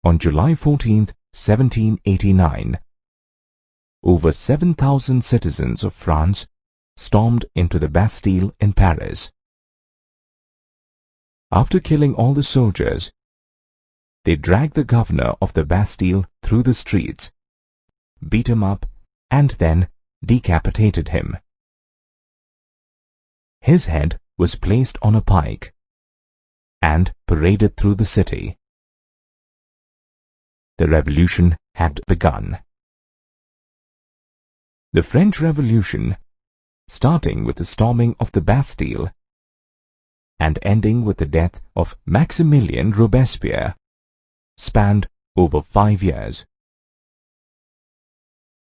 on July 14, 1789, over 7,000 citizens of France stormed into the Bastille in Paris. After killing all the soldiers, they dragged the governor of the Bastille through the streets, beat him up, and then decapitated him. His head was placed on a pike and paraded through the city. The revolution had begun. The French Revolution, starting with the storming of the Bastille and ending with the death of Maximilien Robespierre, spanned over 5 years.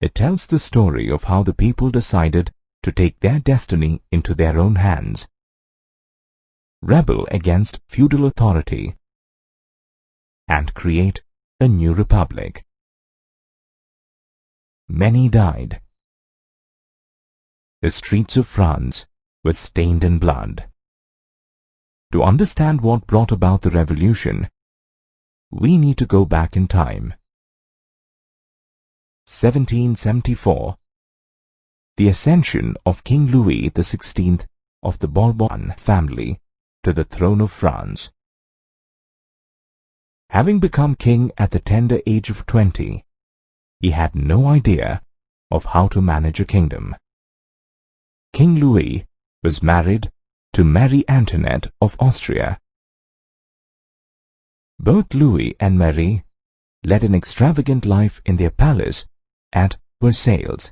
It tells the story of how the people decided to take their destiny into their own hands, rebel against feudal authority, and create a new republic. Many died. The streets of France were stained in blood. To understand what brought about the revolution, we need to go back in time. 1774. The ascension of King Louis XVI of the Bourbon family to the throne of France. Having become king at the tender age of 20, he had no idea of how to manage a kingdom. King Louis was married to Marie Antoinette of Austria. Both Louis and Marie led an extravagant life in their palace at Versailles.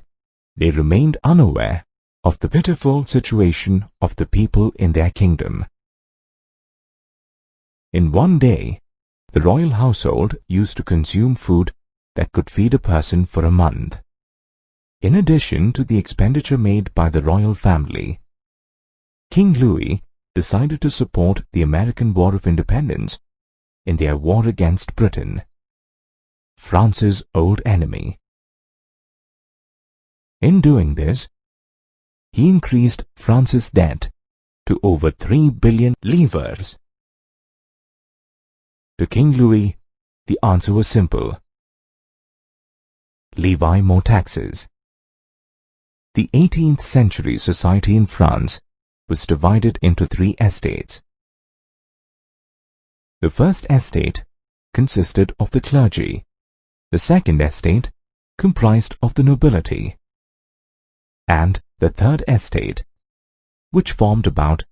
They remained unaware of the pitiful situation of the people in their kingdom. In one day, the royal household used to consume food that could feed a person for a month. In addition to the expenditure made by the royal family, King Louis decided to support the American War of Independence in their war against Britain, France's old enemy. In doing this, he increased France's debt to over 3 billion livres. To King Louis, the answer was simple: levy more taxes. The 18th century society in France was divided into 3 estates. The first estate consisted of the clergy, the second estate comprised of the nobility, and the third estate, which formed about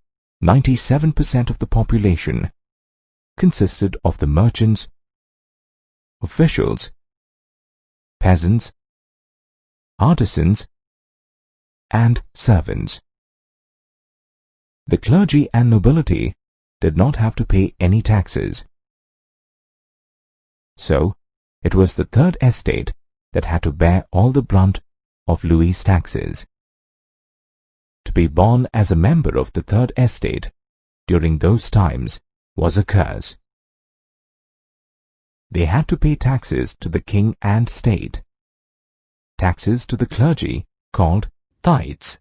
97% of the population, consisted of the merchants, officials, peasants, artisans, and servants. The clergy and nobility did not have to pay any taxes. So, it was the third estate that had to bear all the brunt of Louis's taxes. To be born as a member of the third estate during those times was a curse. They had to pay taxes to the king and state, taxes to the clergy called tithes,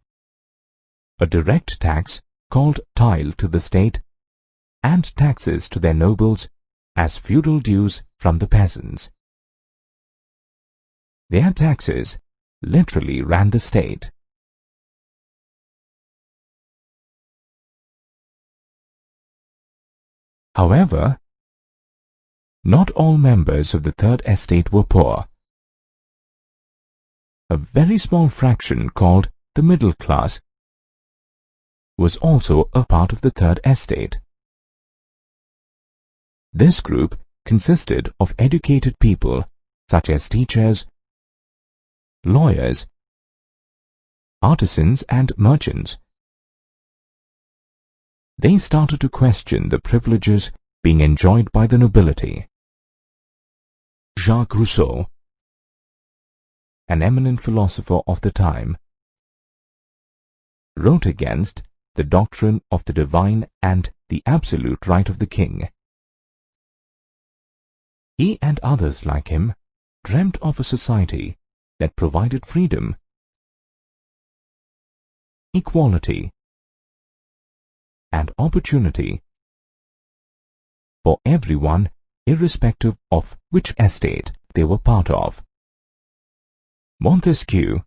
a direct tax called tille to the state, and taxes to their nobles as feudal dues from the peasants. Their taxes literally ran the state. However, not all members of the third estate were poor. A very small fraction, called the middle class, was also a part of the third estate. This group consisted of educated people such as teachers, lawyers, artisans, and merchants. They started to question the privileges being enjoyed by the nobility. Jacques Rousseau, an eminent philosopher of the time, wrote against the doctrine of the divine and the absolute right of the king. He and others like him dreamt of a society that provided freedom, equality, and opportunity for everyone irrespective of which estate they were part of. Montesquieu,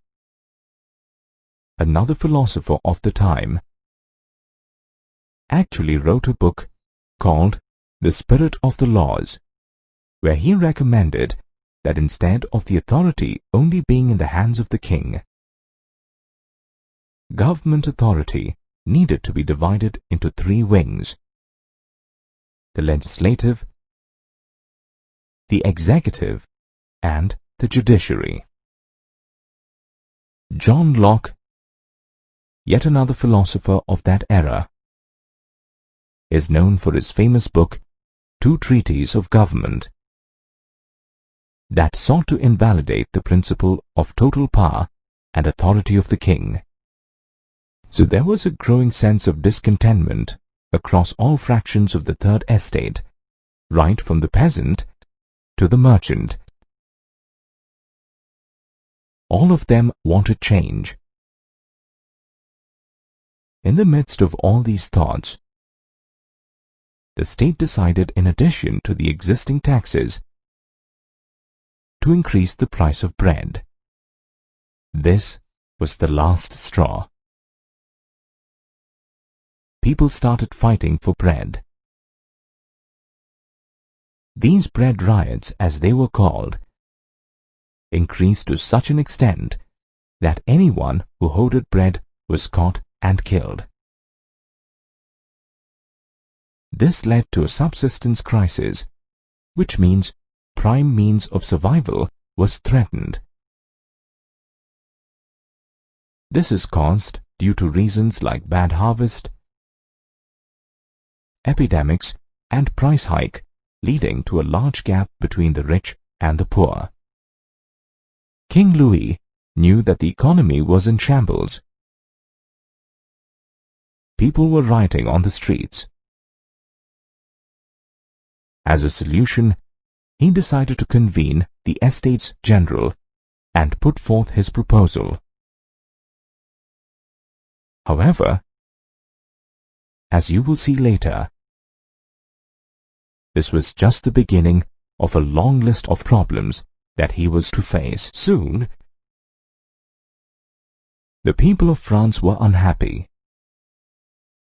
another philosopher of the time, actually wrote a book called The Spirit of the Laws, where he recommended that instead of the authority only being in the hands of the king, government authority needed to be divided into three wings: the legislative, the executive, and the judiciary. John Locke, yet another philosopher of that era, is known for his famous book, Two Treatises of Government, that sought to invalidate the principle of total power and authority of the king. So there was a growing sense of discontentment across all fractions of the Third Estate, right from the peasant to the merchant. All of them wanted change. In the midst of all these thoughts, the state decided, in addition to the existing taxes, to increase the price of bread. This was the last straw. People started fighting for bread. These bread riots, as they were called, increased to such an extent that anyone who hoarded bread was caught and killed. This led to a subsistence crisis, which means prime means of survival was threatened. This is caused due to reasons like bad harvest, epidemics, and price hike, leading to a large gap between the rich and the poor. King Louis knew that the economy was in shambles. People were rioting on the streets. As a solution, he decided to convene the Estates General and put forth his proposal. However, as you will see later, this was just the beginning of a long list of problems that he was to face. Soon, the people of France were unhappy.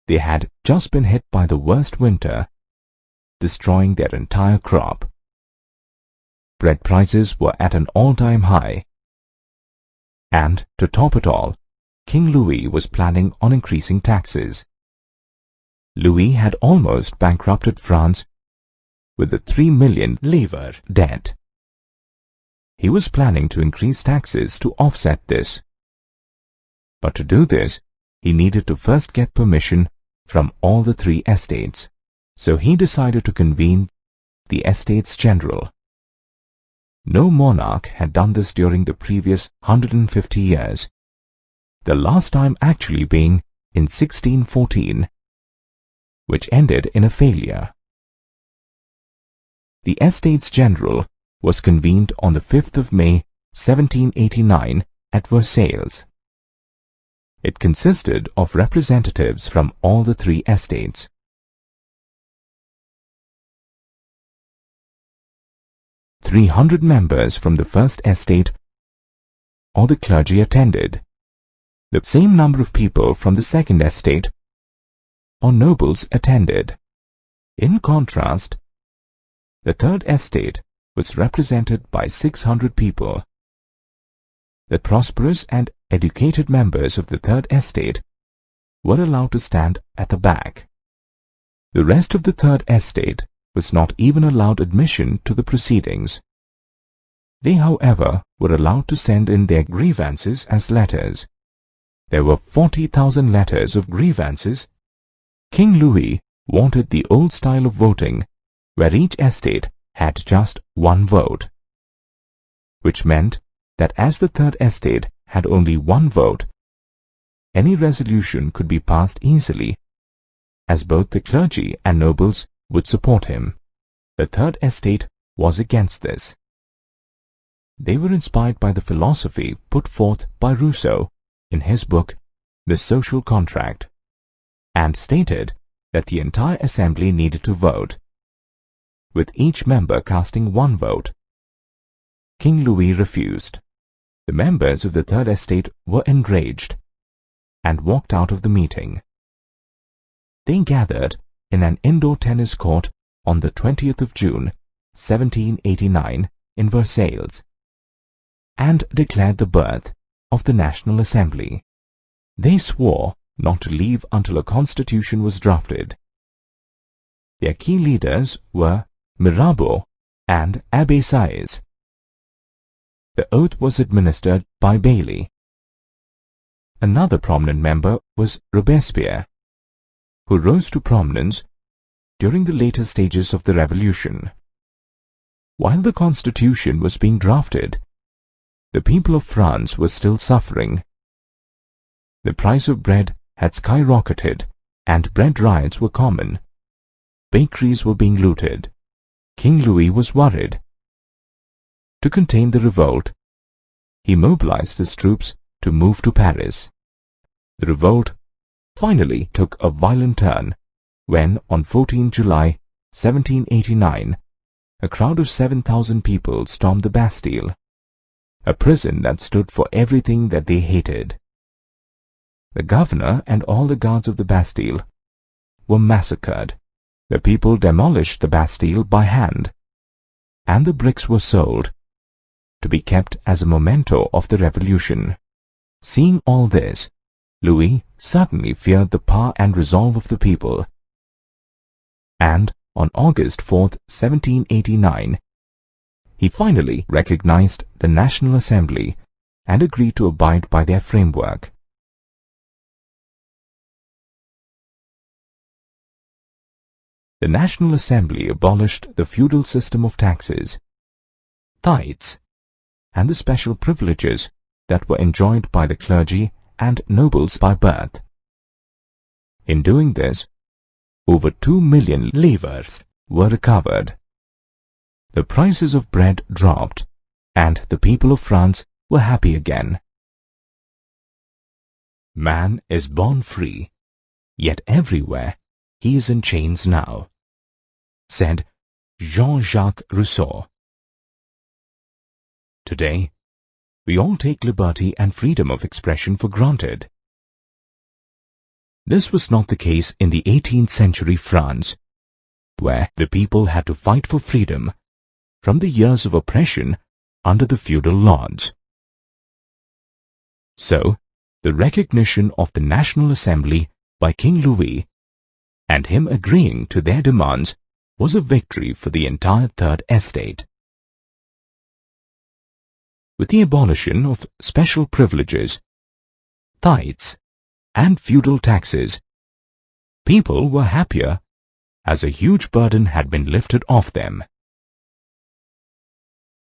They had just been hit by the worst winter, destroying their entire crop. Bread prices were at an all-time high. And, to top it all, King Louis was planning on increasing taxes. Louis had almost bankrupted France with the 3 million livres debt. He was planning to increase taxes to offset this. But to do this, he needed to first get permission from all the three estates. So he decided to convene the Estates General. No monarch had done this during the previous 150 years, the last time actually being in 1614, which ended in a failure. The Estates General was convened on the 5th of May 1789 at Versailles. It consisted of representatives from all the three estates. 300 members from the first estate or the clergy attended. The same number of people from the second estate or nobles attended. In contrast, the third estate was represented by 600 people. The prosperous and educated members of the third estate were allowed to stand at the back. The rest of the third estate was not even allowed admission to the proceedings. They, however, were allowed to send in their grievances as letters. There were 40,000 letters of grievances. King Louis wanted the old style of voting, where each estate had just one vote, which meant that as the third estate had only one vote, any resolution could be passed easily, as both the clergy and nobles would support him. The third estate was against this. They were inspired by the philosophy put forth by Rousseau in his book, The Social Contract, and stated that the entire assembly needed to vote. with each member casting one vote. King Louis refused. The members of the Third Estate were enraged and walked out of the meeting. They gathered in an indoor tennis court on the 20th of June, 1789, in Versailles, and declared the birth of the National Assembly. They swore not to leave until a constitution was drafted. Their key leaders were Mirabeau and Abbé Sieyès. The oath was administered by Bailly. Another prominent member was Robespierre, who rose to prominence during the later stages of the Revolution. While the constitution was being drafted, the people of France were still suffering. The price of bread had skyrocketed and bread riots were common. Bakeries were being looted. King Louis was worried. To contain the revolt, he mobilized his troops to move to Paris. The revolt finally took a violent turn when, on 14 July 1789, a crowd of 7,000 people stormed the Bastille, a prison that stood for everything that they hated. The governor and all the guards of the Bastille were massacred. The people demolished the Bastille by hand, and the bricks were sold to be kept as a memento of the Revolution. Seeing all this, Louis suddenly feared the power and resolve of the people, and on August 4, 1789, he finally recognized the National Assembly and agreed to abide by their framework. The National Assembly abolished the feudal system of taxes, tithes, and the special privileges that were enjoyed by the clergy and nobles by birth. In doing this, over 2 million livres were recovered. The prices of bread dropped, and the people of France were happy again. Man is born free, yet everywhere he is in chains now, said Jean-Jacques Rousseau. Today, we all take liberty and freedom of expression for granted. This was not the case in the 18th century France, where the people had to fight for freedom from the years of oppression under the feudal lords. So, the recognition of the National Assembly by King Louis and him agreeing to their demands was a victory for the entire Third Estate. With the abolition of special privileges, tithes, and feudal taxes, people were happier as a huge burden had been lifted off them.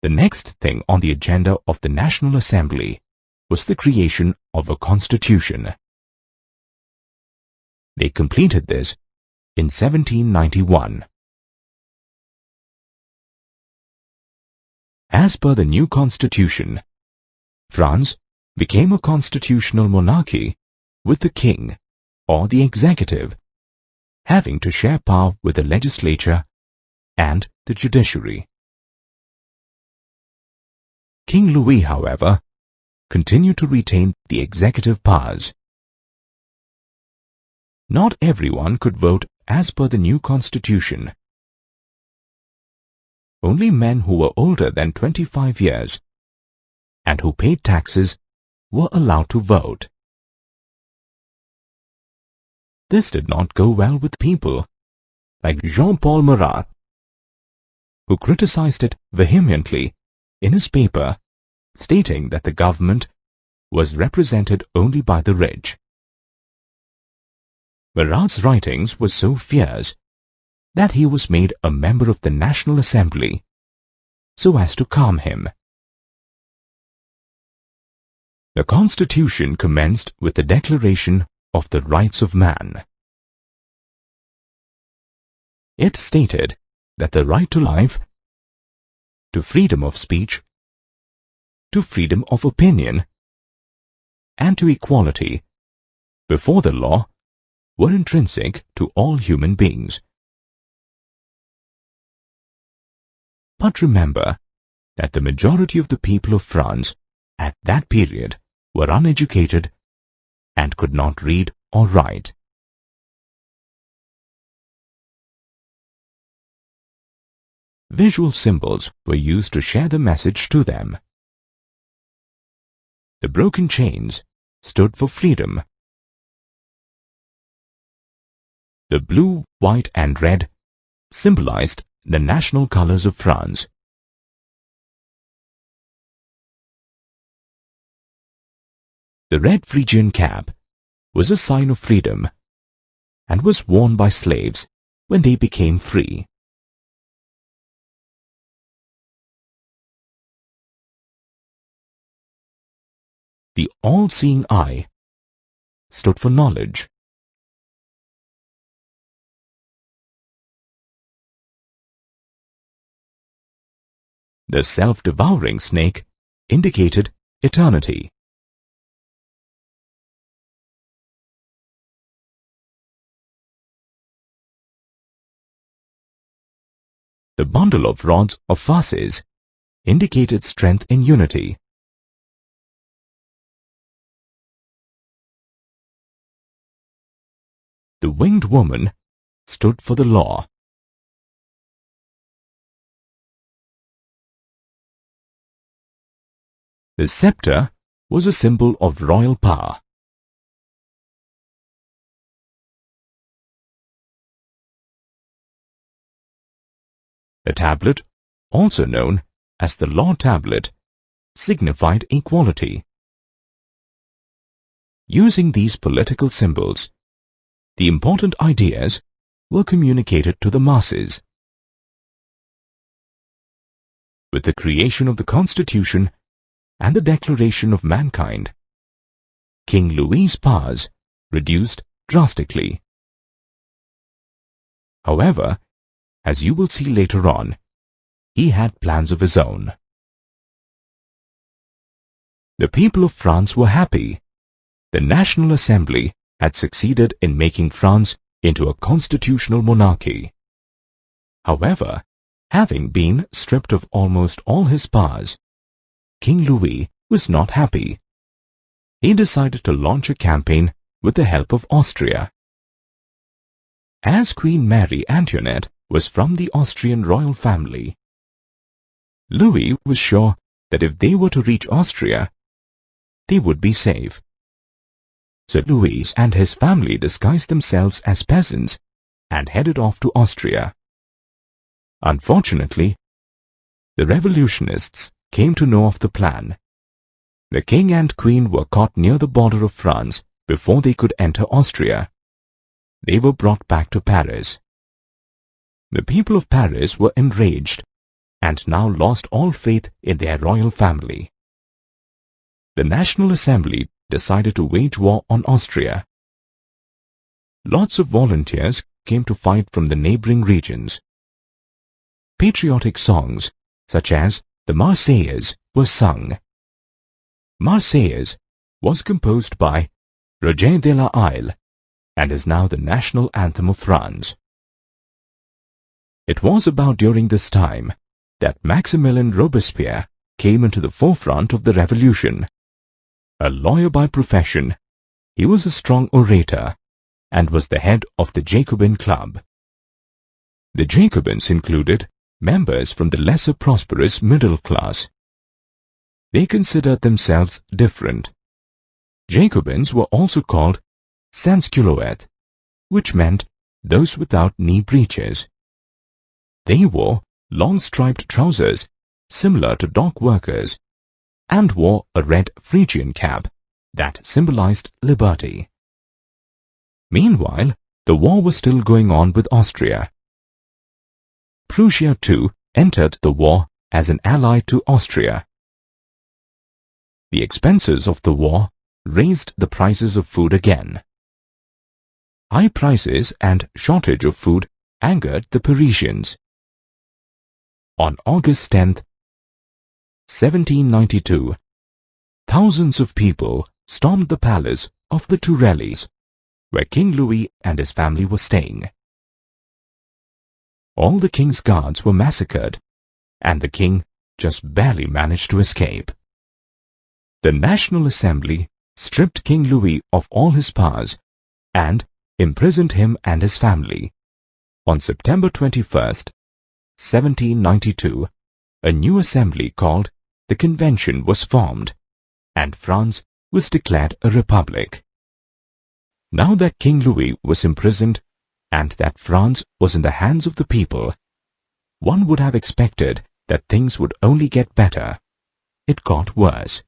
The next thing on the agenda of the National Assembly was the creation of a constitution. They completed this in 1791. As per the new constitution, France became a constitutional monarchy with the king, or the executive, having to share power with the legislature and the judiciary. King Louis, however, continued to retain the executive powers. Not everyone could vote as per the new constitution. Only men who were older than 25 years and who paid taxes were allowed to vote. This did not go well with people like Jean-Paul Marat, who criticized it vehemently in his paper, stating that the government was represented only by the rich. Marat's writings were so fierce that he was made a member of the National Assembly so as to calm him. The Constitution commenced with the Declaration of the Rights of Man. It stated that the right to life, to freedom of speech, to freedom of opinion, and to equality before the law were intrinsic to all human beings. But remember that the majority of the people of France at that period were uneducated and could not read or write. Visual symbols were used to share the message to them. The broken chains stood for freedom. The blue, white and red symbolized the national colors of France. The red Phrygian cap was a sign of freedom and was worn by slaves when they became free. The all-seeing eye stood for knowledge. The self-devouring snake indicated eternity. The bundle of rods or fasces indicated strength in unity. The winged woman stood for the law. The scepter was a symbol of royal power. The tablet, also known as the law tablet, signified equality. Using these political symbols, the important ideas were communicated to the masses. With the creation of the Constitution and the Declaration of Mankind, King Louis's powers reduced drastically. However, as you will see later on, he had plans of his own. The people of France were happy. The National Assembly had succeeded in making France into a constitutional monarchy. However, having been stripped of almost all his powers, King Louis was not happy. He decided to launch a campaign with the help of Austria. As Queen Mary Antoinette was from the Austrian royal family, Louis was sure that if they were to reach Austria, they would be safe. So Louis and his family disguised themselves as peasants and headed off to Austria. Unfortunately, the revolutionists came to know of the plan. The king and queen were caught near the border of France before they could enter Austria. They were brought back to Paris. The people of Paris were enraged and now lost all faith in their royal family. The National Assembly decided to wage war on Austria. Lots of volunteers came to fight from the neighboring regions. Patriotic songs such as the Marseillaise were sung. Marseillaise was composed by Roger de la Isle and is now the national anthem of France. It was about during this time that Maximilien Robespierre came into the forefront of the revolution. A lawyer by profession, he was a strong orator and was the head of the Jacobin Club. The Jacobins included members from the lesser prosperous middle class. They considered themselves different. Jacobins were also called sans-culottes, which meant those without knee breeches. They wore long striped trousers similar to dock workers and wore a red Phrygian cap that symbolized liberty. Meanwhile, the war was still going on with Austria. Prussia too entered the war as an ally to Austria. The expenses of the war raised the prices of food again. High prices and shortage of food angered the Parisians. On August 10th, 1792, thousands of people stormed the palace of the Tuileries, where King Louis and his family were staying. All the king's guards were massacred, and the king just barely managed to escape. The National Assembly stripped King Louis of all his powers and imprisoned him and his family. On September 21st, 1792, a new assembly called the Convention was formed, and France was declared a republic. Now that King Louis was imprisoned and that France was in the hands of the people, one would have expected that things would only get better. It got worse.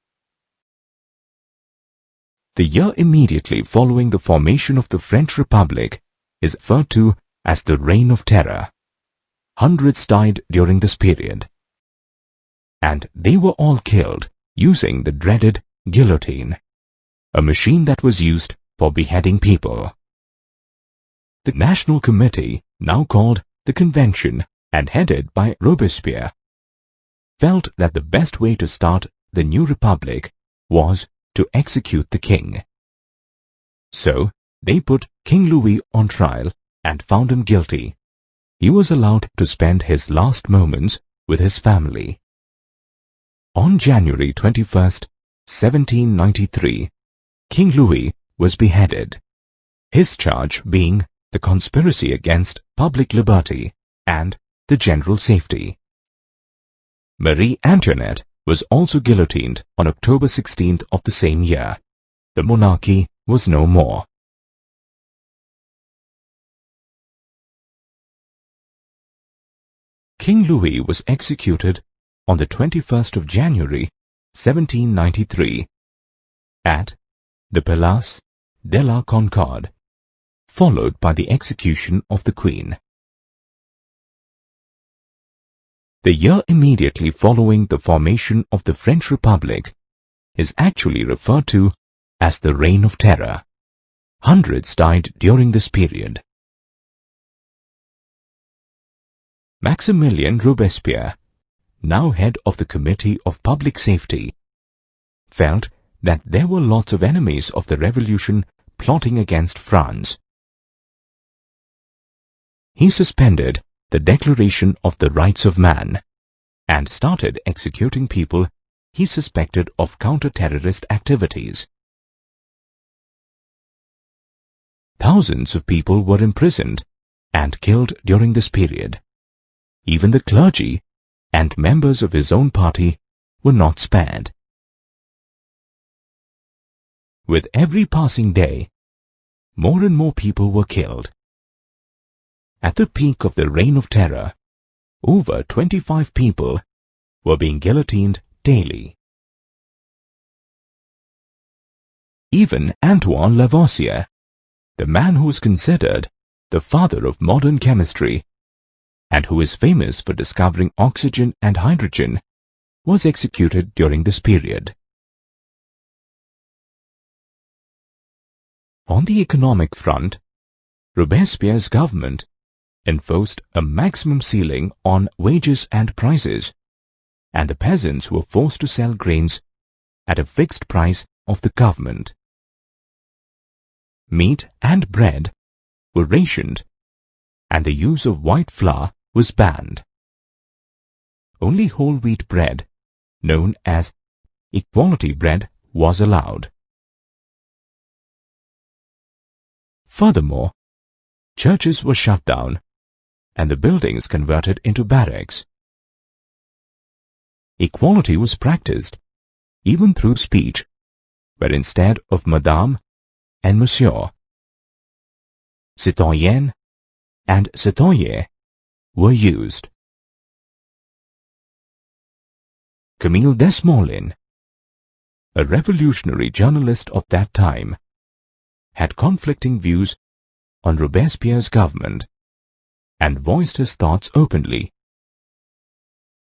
The year immediately following the formation of the French Republic is referred to as the Reign of Terror. Hundreds died during this period, and they were all killed using the dreaded guillotine, a machine that was used for beheading people. The National Committee, now called the Convention and headed by Robespierre, felt that the best way to start the new republic was to execute the king. So they put King Louis on trial and found him guilty. He was allowed to spend his last moments with his family. On January 21st, 1793, King Louis was beheaded, his charge being the conspiracy against public liberty and the general safety. Marie Antoinette was also guillotined on October 16th of the same year. The monarchy was no more. King Louis was executed on the 21st of January, 1793, at the Place de la Concorde, followed by the execution of the Queen. The year immediately following the formation of the French Republic is actually referred to as the Reign of Terror. Hundreds died during this period. Maximilien Robespierre, now head of the Committee of Public Safety, felt that there were lots of enemies of the revolution plotting against France. He suspended the Declaration of the Rights of Man and started executing people he suspected of counter-terrorist activities. Thousands of people were imprisoned and killed during this period. Even the clergy and members of his own party were not spared. With every passing day, more and more people were killed. At the peak of the Reign of Terror, over 25 people were being guillotined daily. Even Antoine Lavoisier, the man who is considered the father of modern chemistry and who is famous for discovering oxygen and hydrogen, was executed during this period. On the economic front, Robespierre's government enforced a maximum ceiling on wages and prices, and the peasants were forced to sell grains at a fixed price of the government. Meat and bread were rationed, and the use of white flour was banned. Only whole wheat bread, known as equality bread, was allowed. Furthermore, churches were shut down and the buildings converted into barracks. Equality was practiced even through speech, where instead of Madame and Monsieur, citoyenne and citoyen were used. Camille Desmoulins, a revolutionary journalist of that time, had conflicting views on Robespierre's government and voiced his thoughts openly.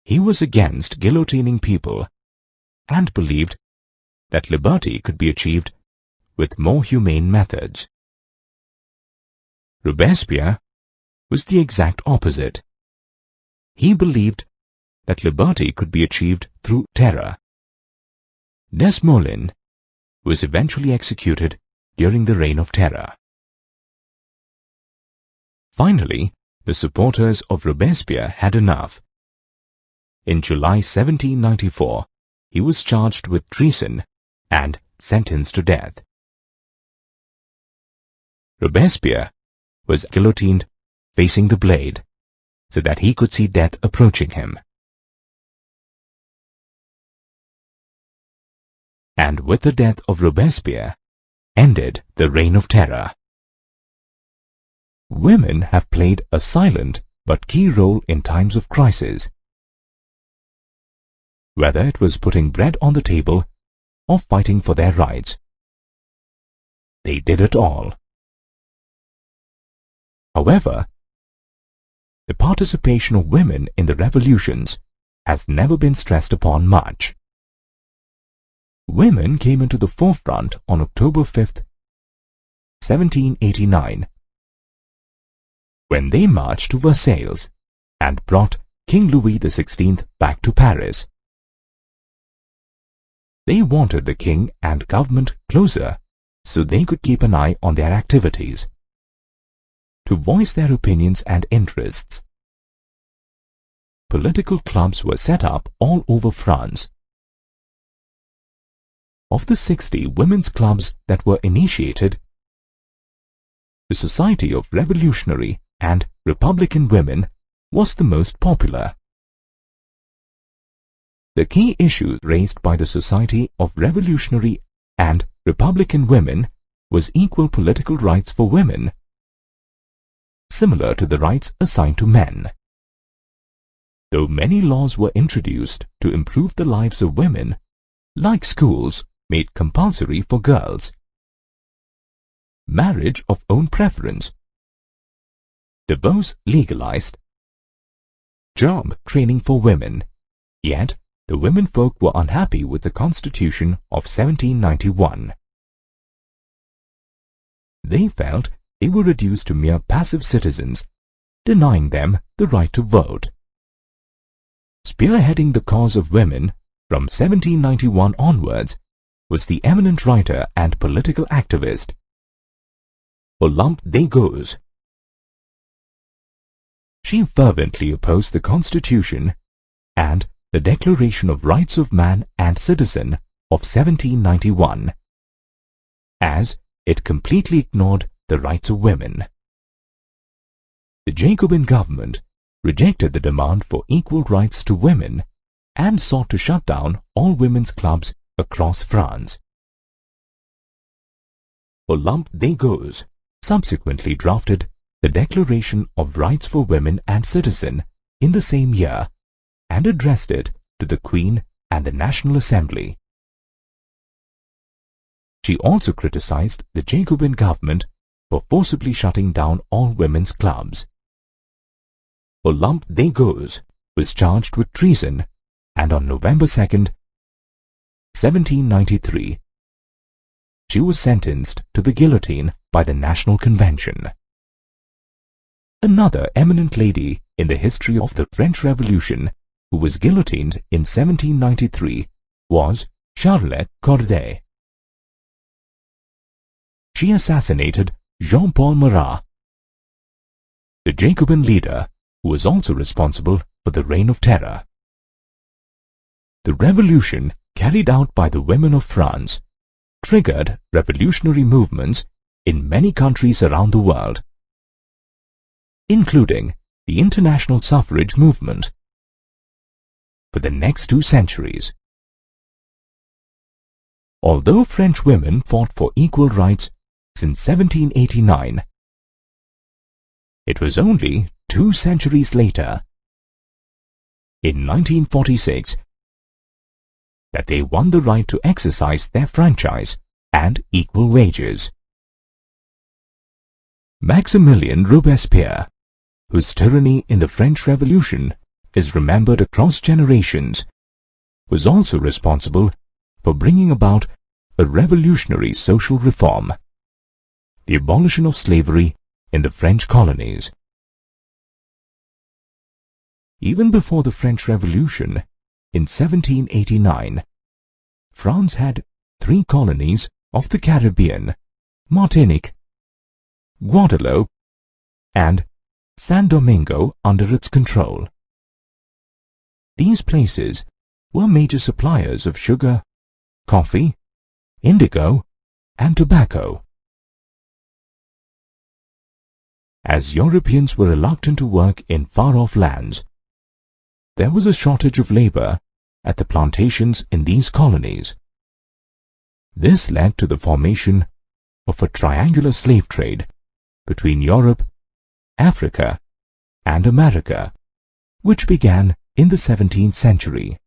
He was against guillotining people and believed that liberty could be achieved with more humane methods. Robespierre was the exact opposite. He believed that liberty could be achieved through terror. Desmoulins was eventually executed during the Reign of Terror. Finally, the supporters of Robespierre had enough. In July 1794, he was charged with treason and sentenced to death. Robespierre was guillotined facing the blade so that he could see death approaching him. And with the death of Robespierre ended the Reign of Terror. Women have played a silent but key role in times of crisis. Whether it was putting bread on the table or fighting for their rights, they did it all. However, the participation of women in the revolutions has never been stressed upon much. Women came into the forefront on October 5, 1789, when they marched to Versailles and brought King Louis XVI back to Paris. They wanted the king and government closer so they could keep an eye on their activities, to voice their opinions and interests. Political clubs were set up all over France. Of the 60 women's clubs that were initiated, the Society of Revolutionary and Republican Women was the most popular. The key issue raised by the Society of Revolutionary and Republican Women was equal political rights for women, similar to the rights assigned to men. Though many laws were introduced to improve the lives of women, like schools made compulsory for girls, marriage of own preference, divorce legalized, job training for women, yet the womenfolk were unhappy with the Constitution of 1791. They felt they were reduced to mere passive citizens, denying them the right to vote. Spearheading the cause of women from 1791 onwards was the eminent writer and political activist Olympe de Gouges. She fervently opposed the Constitution and the Declaration of Rights of Man and Citizen of 1791, as it completely ignored the rights of women. The Jacobin government rejected the demand for equal rights to women and sought to shut down all women's clubs across France. Olympe de Gouges subsequently drafted the Declaration of Rights for Women and Citizen in the same year and addressed it to the Queen and the National Assembly. She also criticized the Jacobin government for forcibly shutting down all women's clubs. Olympe de Gouges was charged with treason, and on November 2, 1793, she was sentenced to the guillotine by the National Convention. Another eminent lady in the history of the French Revolution who was guillotined in 1793 was Charlotte Corday. She assassinated Jean-Paul Marat, the Jacobin leader who was also responsible for the Reign of Terror. The revolution carried out by the women of France triggered revolutionary movements in many countries around the world, including the international suffrage movement. For the next 2 centuries, although French women fought for equal rights since 1789, it was only 2 centuries later, in 1946, that they won the right to exercise their franchise and equal wages. Maximilien Robespierre, whose tyranny in the French Revolution is remembered across generations, was also responsible for bringing about a revolutionary social reform, the abolition of slavery in the French colonies. Even before the French Revolution, in 1789, France had 3 colonies of the Caribbean, Martinique, Guadeloupe, and San Domingo under its control. These places were major suppliers of sugar, coffee, indigo, and tobacco. As Europeans were reluctant to work in far-off lands, there was a shortage of labor at the plantations in these colonies. This led to the formation of a triangular slave trade between Europe, Africa, and America, which began in the 17th century.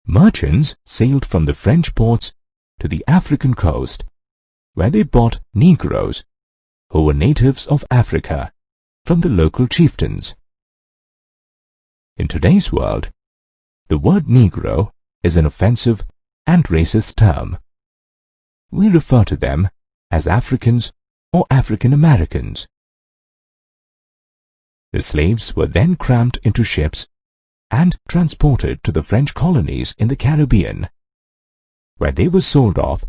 Merchants sailed from the French ports to the African coast, where they bought Negroes who were natives of Africa from the local chieftains. In today's world, the word Negro is an offensive and racist term. We refer to them as Africans or African Americans. The slaves were then crammed into ships and transported to the French colonies in the Caribbean, where they were sold off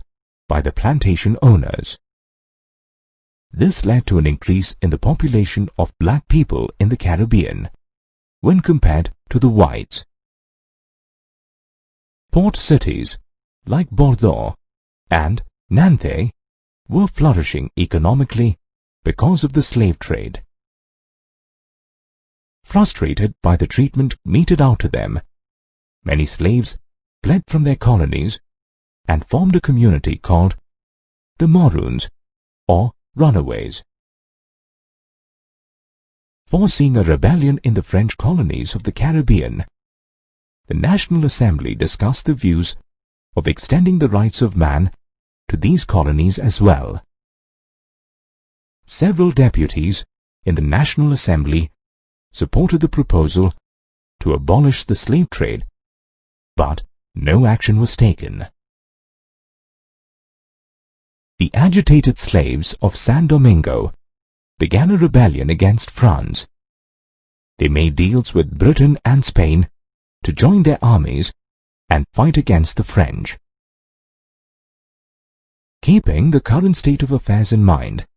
by the plantation owners. This led to an increase in the population of black people in the Caribbean when compared to the whites. Port cities like Bordeaux and Nantes were flourishing economically because of the slave trade. Frustrated by the treatment meted out to them, many slaves fled from their colonies and formed a community called the Maroons, or runaways. Foreseeing a rebellion in the French colonies of the Caribbean, the National Assembly discussed the views of extending the rights of man to these colonies as well. Several deputies in the National Assembly supported the proposal to abolish the slave trade, but no action was taken. The agitated slaves of San Domingo began a rebellion against France. They made deals with Britain and Spain to join their armies and fight against the French. Keeping the current state of affairs in mind,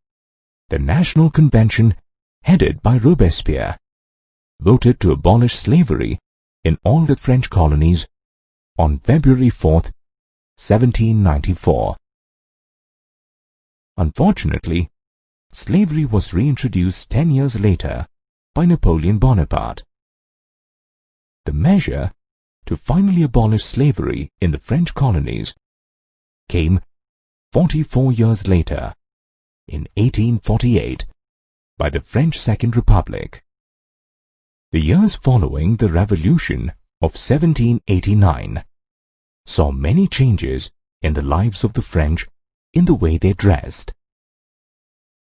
the National Convention, headed by Robespierre, voted to abolish slavery in all the French colonies on February 4, 1794. Unfortunately, slavery was reintroduced 10 years later by Napoleon Bonaparte. The measure to finally abolish slavery in the French colonies came 44 years later, in 1848, by the French Second Republic. The years following the Revolution of 1789 saw many changes in the lives of the French in the way they dressed,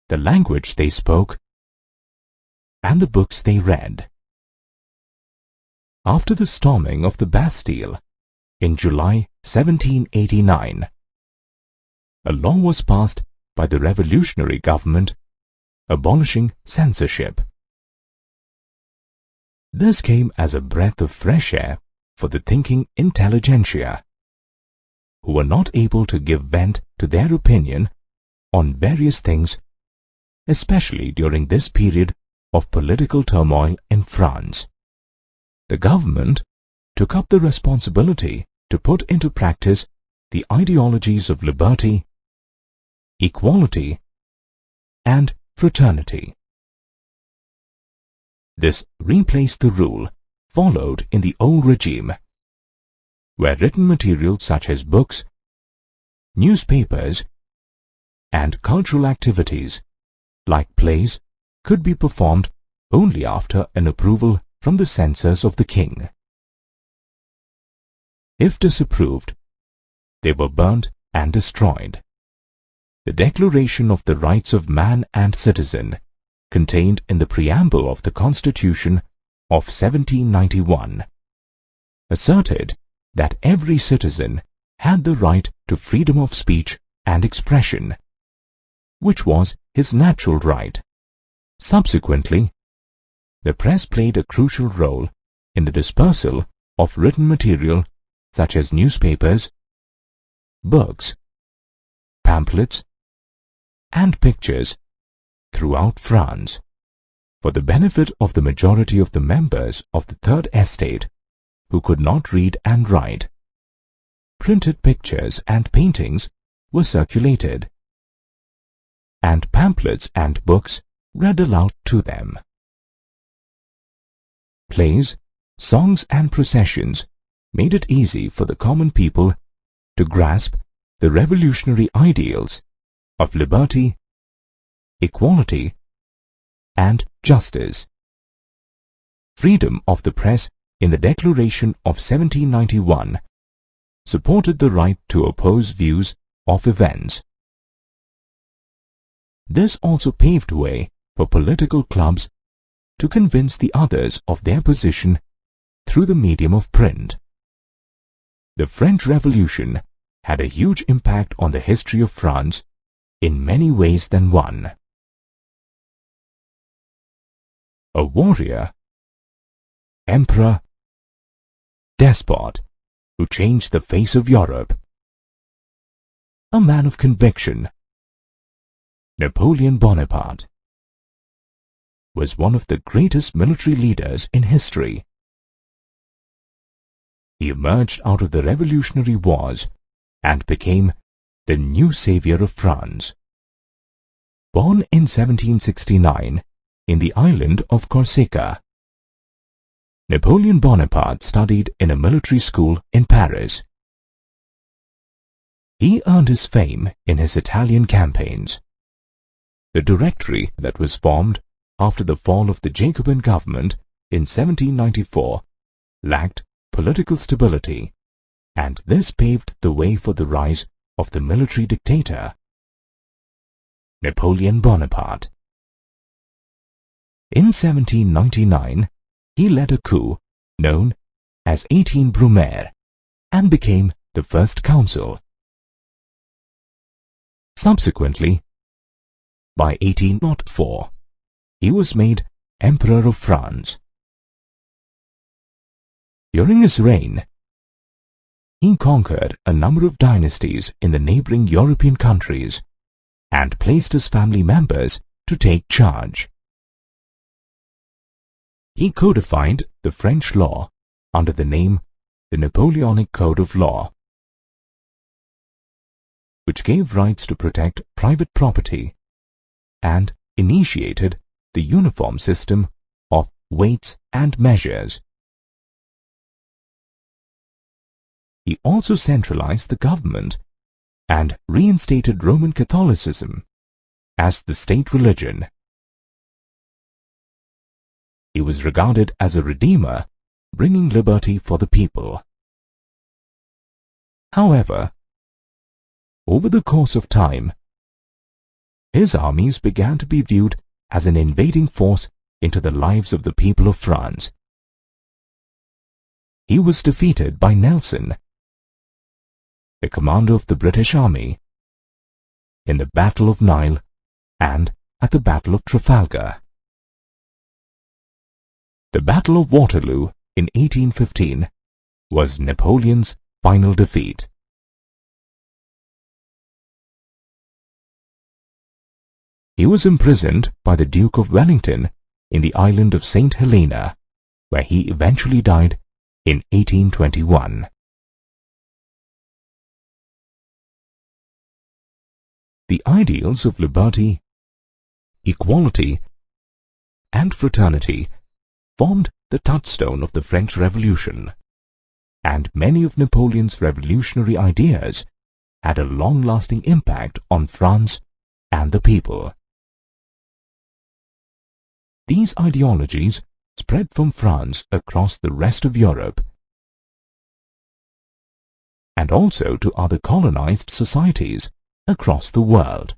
the language they spoke, and the books they read. After the storming of the Bastille in July 1789, a law was passed by the revolutionary government abolishing censorship. This came as a breath of fresh air for the thinking intelligentsia, who were not able to give vent to their opinion on various things, especially during this period of political turmoil in France. The government took up the responsibility to put into practice the ideologies of liberty, equality, and fraternity. This replaced the rule followed in the old regime, where written materials such as books, newspapers, and cultural activities like plays could be performed only after an approval from the censors of the king. If disapproved, they were burnt and destroyed. The Declaration of the Rights of Man and Citizen, contained in the preamble of the Constitution of 1791, asserted that every citizen had the right to freedom of speech and expression, which was his natural right. Subsequently, the press played a crucial role in the dispersal of written material such as newspapers, books, pamphlets, and pictures throughout France. for the benefit of the majority of the members of the Third Estate who could not read and write. Printed pictures and paintings were circulated, and pamphlets and books read aloud to them. Plays, songs and processions made it easy for the common people to grasp the revolutionary ideals of liberty, equality, and justice. Freedom of the press in the Declaration of 1791 supported the right to oppose views of events. This also paved way for political clubs to convince the others of their position through the medium of print. The French Revolution had a huge impact on the history of France in many ways than one. A warrior, emperor, despot who changed the face of Europe. A man of conviction, Napoleon Bonaparte was one of the greatest military leaders in history. He emerged out of the Revolutionary Wars and became the new savior of France. Born in 1769 in the island of Corsica, Napoleon Bonaparte studied in a military school in Paris. He earned his fame in his Italian campaigns. The Directory that was formed after the fall of the Jacobin government in 1794 lacked political stability, and this paved the way for the rise of the military dictator, Napoleon Bonaparte. In 1799, he led a coup known as 18 Brumaire and became the first consul. Subsequently, by 1804, he was made Emperor of France. During his reign, he conquered a number of dynasties in the neighboring European countries and placed his family members to take charge. He codified the French law under the name the Napoleonic Code of Law, which gave rights to protect private property and initiated the uniform system of weights and measures. He also centralized the government and reinstated Roman Catholicism as the state religion. He was regarded as a redeemer, bringing liberty for the people. However, over the course of time, his armies began to be viewed as an invading force into the lives of the people of France. He was defeated by Nelson, the commander of the British Army, in the Battle of Nile and at the Battle of Trafalgar. The Battle of Waterloo in 1815 was Napoleon's final defeat. He was imprisoned by the Duke of Wellington in the island of St. Helena, where he eventually died in 1821. The ideals of liberty, equality, and fraternity formed the touchstone of the French Revolution, and many of Napoleon's revolutionary ideas had a long-lasting impact on France and the people. These ideologies spread from France across the rest of Europe and also to other colonized societies across the world.